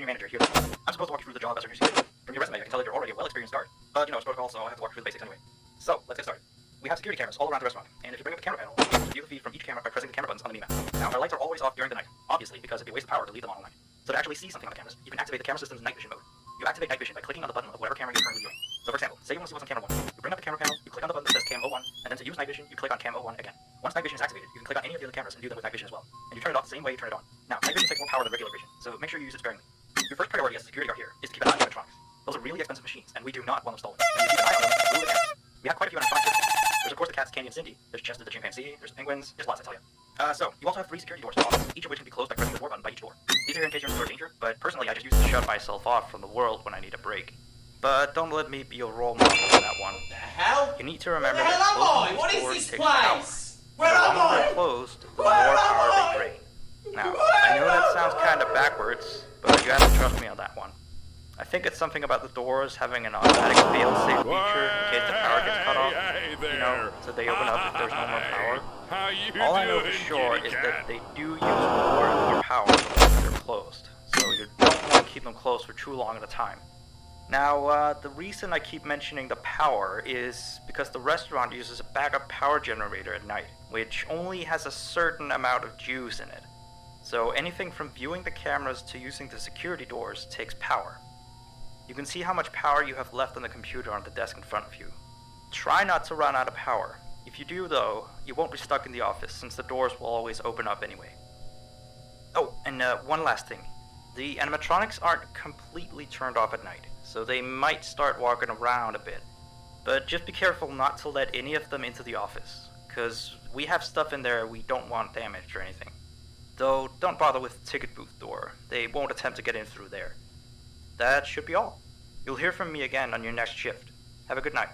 Senior Manager here. I'm supposed to walk you through the job as your security. From your resume, I can tell that you're already a well-experienced guard. But, it's protocol, so I have to walk you through the basics anyway. So, let's get started. We have security cameras all around the restaurant, and if you bring up the camera panel, you can view the feed from each camera by pressing the camera buttons on the knee map. Now, our lights are always off during the night, obviously, because it'd be a waste of power to leave them on all night. So to actually see something on the cameras, you can activate the camera system's night vision mode. You activate night vision by clicking on the button of whatever camera you're currently viewing. So for example, say you want to see what's on camera 1. You bring up the camera panel, you click on the button that says Cam 01, and then to use night vision, you click on Cam 01 again. Once night vision is activated, you can click on any of the other cameras and view them with night vision as well. And you turn it off the same way you turn it on. Now, night vision takes more power than regular vision, so make sure you use it sparingly. Your first priority as a security guard here is to keep an eye on animatronics. Those are really expensive machines, and we do not want them stolen. And you keep an eye on them and rule the cameras. We have quite a few animatronics here. There's of course the cats Candy and Cindy, there's Chester the chimpanzee, there's the penguins, there's lots I tell you. So, you also have 3 security doors to the office, each of which can be closed by pressing the door button by each door. These are here in case you're in store danger, but personally I just use to shut myself off from the world when I need a break. But don't let me be your role model on that one. What the hell? You need to remember Where the that hell am I? closing What these is doors this takes power. place? Where The am longer they're I? closed, the more Where am power I? they drain. Now, I know that sounds kind of backwards, but you have to trust me on that one. I think it's something about the doors having an automatic fail-safe feature in case the power gets cut off. So they open up if there's no more power. All I know for sure is that they do use more and more power the longer they're closed, so you don't want to keep them closed for too long at a time. Now, the reason I keep mentioning the power is because the restaurant uses a backup power generator at night, which only has a certain amount of juice in it. So anything from viewing the cameras to using the security doors takes power. You can see how much power you have left on the computer on the desk in front of you. Try not to run out of power. If you do though, you won't be stuck in the office since the doors will always open up anyway. Oh, and one last thing. The animatronics aren't completely turned off at night, so they might start walking around a bit. But just be careful not to let any of them into the office, cause we have stuff in there we don't want damaged or anything. Though don't bother with the ticket booth door, they won't attempt to get in through there. That should be all. You'll hear from me again on your next shift. Have a good night.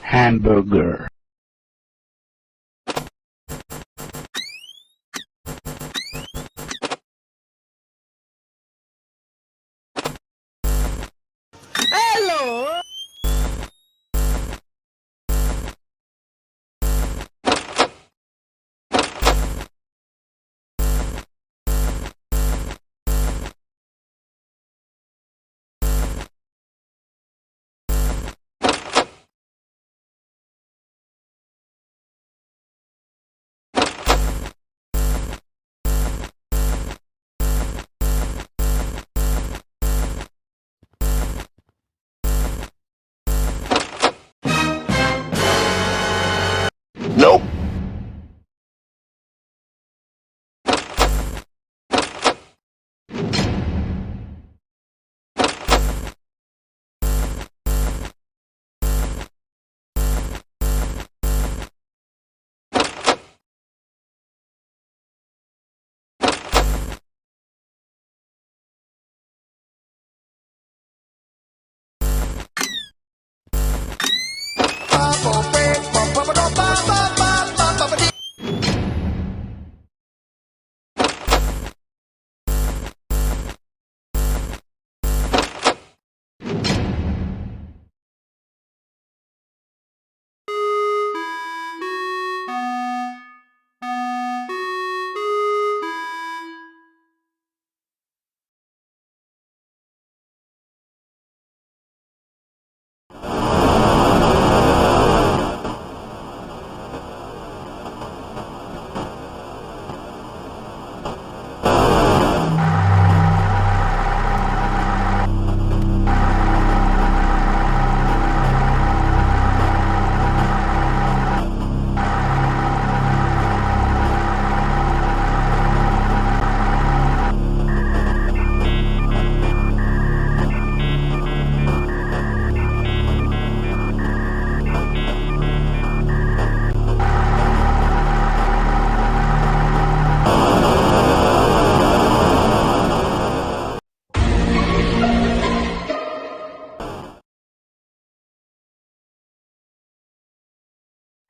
Hamburger. Hello!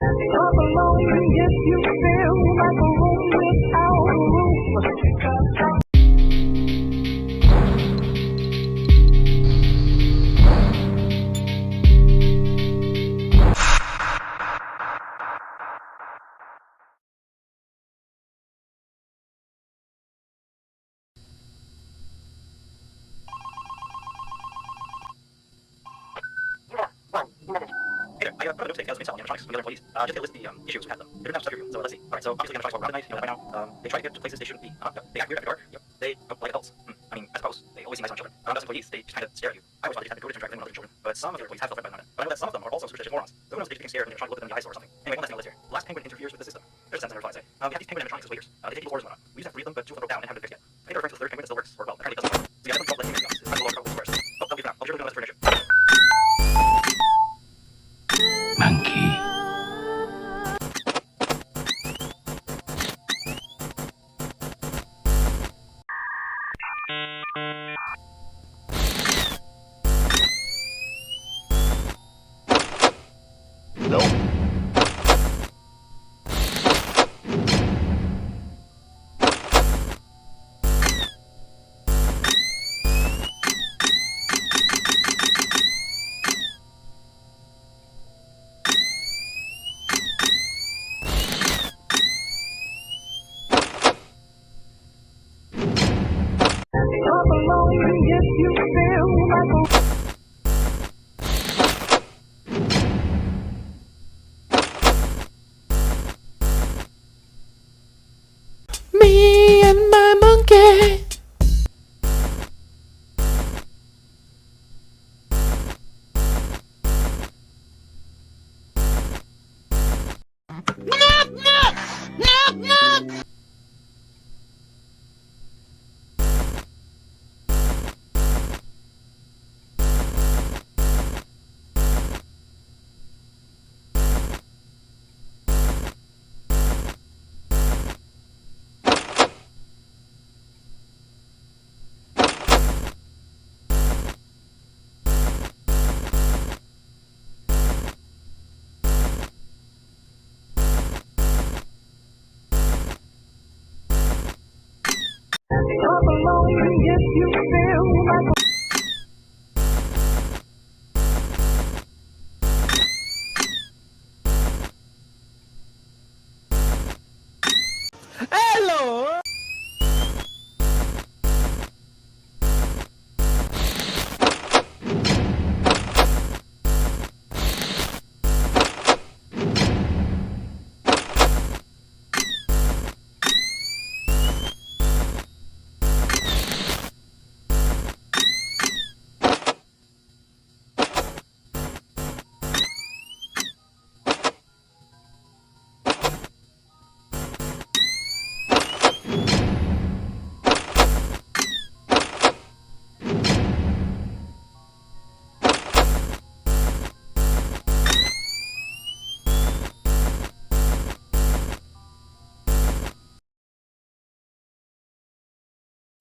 Come along if you feel like a room without a roof. Hey there, I brought a note today to Chaos Main Cell, animatronics, from the other employees. Just to list the issues we had them. They didn't have stuff review, so let's see. Alright, so obviously animatronics walk around at night, you know that by now. They try to get to places they shouldn't be. They act weird after dark. Yep. They don't like adults. I mean, I suppose they always seem nice on children. Us employees, they just kind of stare at you. I always thought they just had to go to interact with other children, but some of the employees have felt threatened on it. But I know that some of them are also superstitious morons. So who knows if they just getting scared and they're trying to look at them in the eyesore or something. Anyway, one last thing I'll list here. The last penguin interferes with the system. There's a sense in her reply, say. We have these penguin animatronics as waiters. They take people's orders and whatnot. We just have to read them, but two of them broke down and haven't been fixed yet. I think they're referring to the third penguin that still works, or well, apparently it doesn't work. So yeah, definitely don't let penguins be honest. It's time to lower trouble squares. Oh, that'll be for now. I'll sure do another for an issue. Monkey. Come along if you feel like a Me and my monkey. Come along if you feel like a Hello.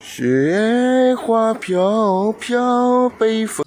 “雪花飘飘，北风。”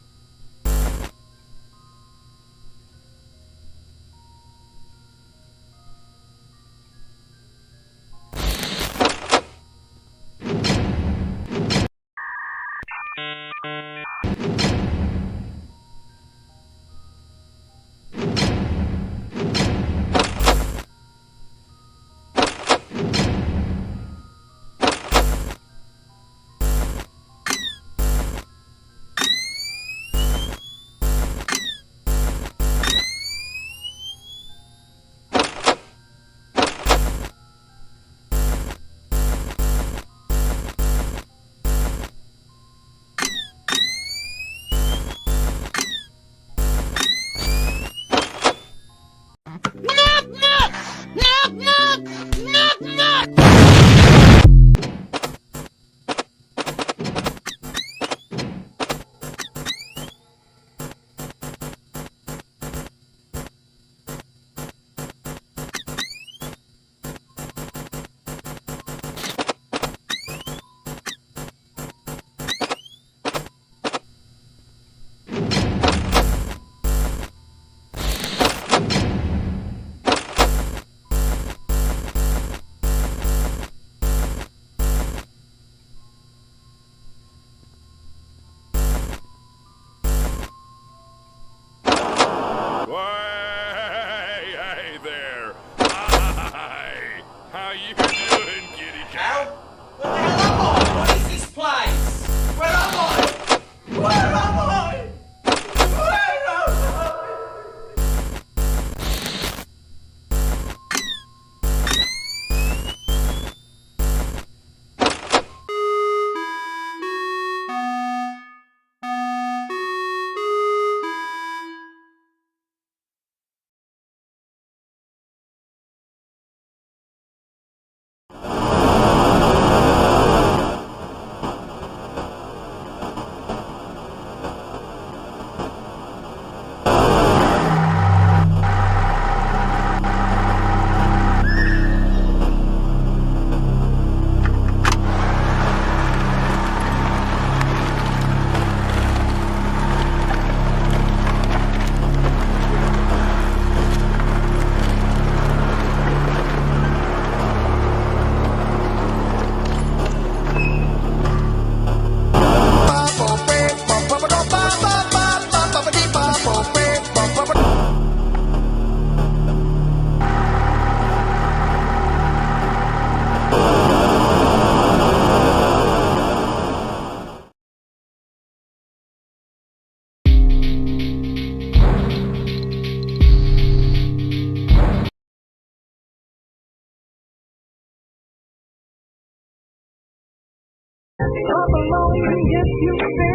you feel